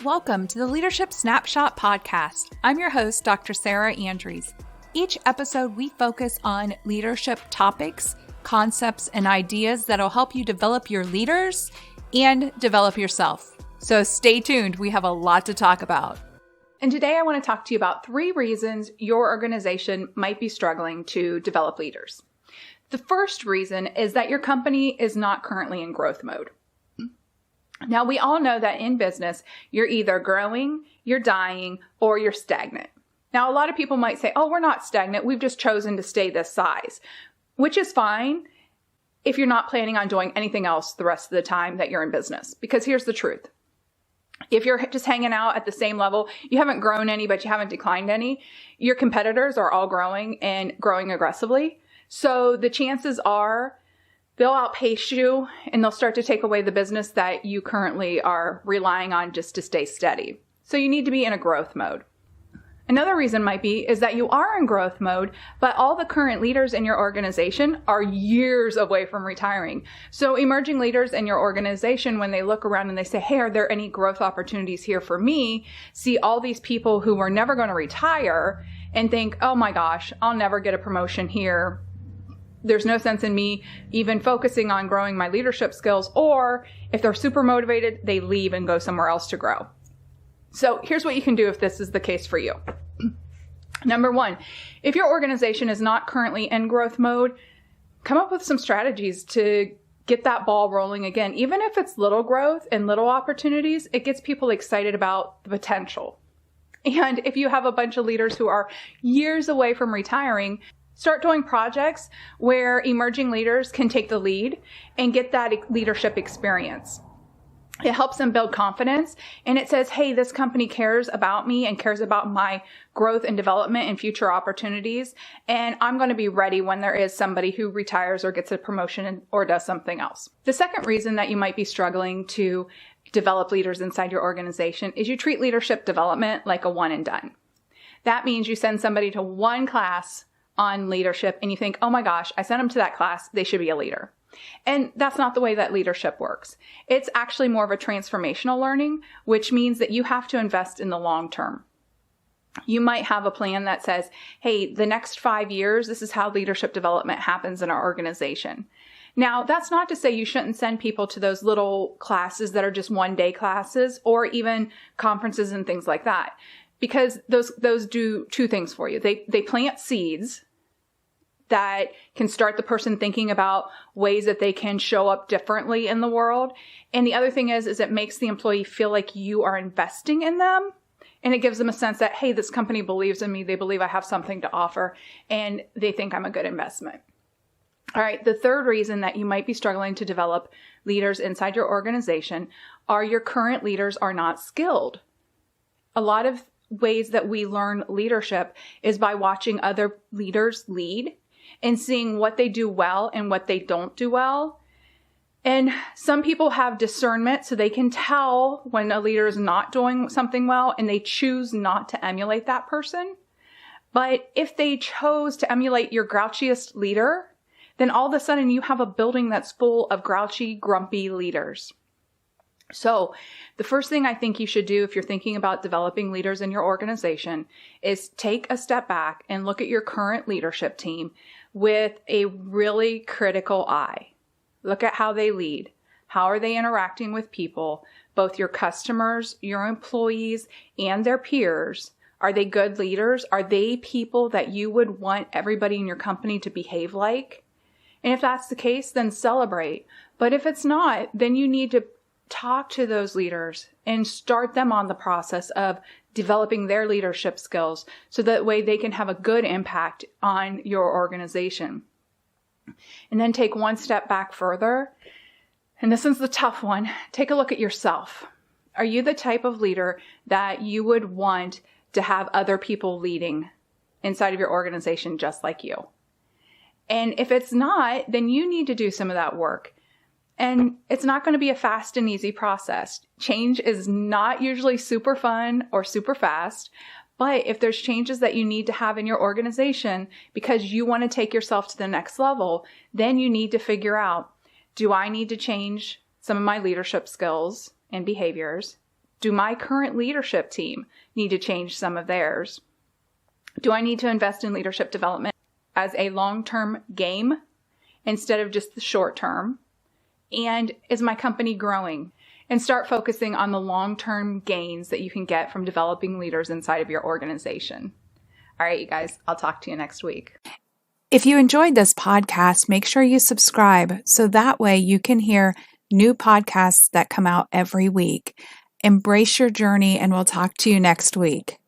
Welcome to the Leadership Snapshot Podcast. I'm your host, Dr. Sarah Andreas. Each episode, we focus on leadership topics, concepts, and ideas that'll help you develop your leaders and develop yourself. So stay tuned. We have a lot to talk about. And today I want to talk to you about 3 reasons your organization might be struggling to develop leaders. The first reason is that your company is not currently in growth mode. Now, we all know that in business, you're either growing, you're dying, or you're stagnant. Now, a lot of people might say, oh, we're not stagnant. We've just chosen to stay this size, which is fine if you're not planning on doing anything else the rest of the time that you're in business. Because here's the truth. If you're just hanging out at the same level, you haven't grown any, but you haven't declined any, your competitors are all growing and growing aggressively. So the chances are they'll outpace you and they'll start to take away the business that you currently are relying on just to stay steady. So you need to be in a growth mode. Another reason might be is that you are in growth mode, but all the current leaders in your organization are years away from retiring. So emerging leaders in your organization, when they look around and they say, hey, are there any growth opportunities here for me? See all these people who are never going to retire and think, oh my gosh, I'll never get a promotion here. There's no sense in me even focusing on growing my leadership skills. Or if they're super motivated, they leave and go somewhere else to grow. So here's what you can do if this is the case for you. Number 1, if your organization is not currently in growth mode, come up with some strategies to get that ball rolling again. Even if it's little growth and little opportunities, it gets people excited about the potential. And if you have a bunch of leaders who are years away from retiring, start doing projects where emerging leaders can take the lead and get that leadership experience. It helps them build confidence, and it says, hey, this company cares about me and cares about my growth and development and future opportunities, and I'm going to be ready when there is somebody who retires or gets a promotion or does something else. The second reason that you might be struggling to develop leaders inside your organization is you treat leadership development like a one and done. That means you send somebody to one class on leadership and you think, oh my gosh, I sent them to that class, they should be a leader. And that's not the way that leadership works. It's actually more of a transformational learning, which means that you have to invest in the long term. You might have a plan that says, hey, the next 5 years, this is how leadership development happens in our organization. Now, that's not to say you shouldn't send people to those little classes that are just one-day classes or even conferences and things like that, because those do 2 things for you. They plant seeds that can start the person thinking about ways that they can show up differently in the world. And the other thing is it makes the employee feel like you are investing in them. And it gives them a sense that, hey, this company believes in me. They believe I have something to offer and they think I'm a good investment. All right. The third reason that you might be struggling to develop leaders inside your organization are your current leaders are not skilled. A lot of ways that we learn leadership is by watching other leaders lead and seeing what they do well and what they don't do well. And some people have discernment, so they can tell when a leader is not doing something well and they choose not to emulate that person. But if they chose to emulate your grouchiest leader, then all of a sudden you have a building that's full of grouchy, grumpy leaders. So the first thing I think you should do if you're thinking about developing leaders in your organization is take a step back and look at your current leadership team with a really critical eye. Look at how they lead. How are they interacting with people, both your customers, your employees, and their peers? Are they good leaders? Are they people that you would want everybody in your company to behave like? And if that's the case, then celebrate. But if it's not, then you need to talk to those leaders and start them on the process of developing their leadership skills so that way they can have a good impact on your organization. And then take one step back further. And this is the tough one. Take a look at yourself. Are you the type of leader that you would want to have other people leading inside of your organization just like you? And if it's not, then you need to do some of that work. And it's not going to be a fast and easy process. Change is not usually super fun or super fast. But if there's changes that you need to have in your organization because you want to take yourself to the next level, then you need to figure out, do I need to change some of my leadership skills and behaviors? Do my current leadership team need to change some of theirs? Do I need to invest in leadership development as a long-term game instead of just the short term? And is my company growing? And start focusing on the long-term gains that you can get from developing leaders inside of your organization. All right, you guys, I'll talk to you next week. If you enjoyed this podcast, make sure you subscribe so that way you can hear new podcasts that come out every week. Embrace your journey, and we'll talk to you next week.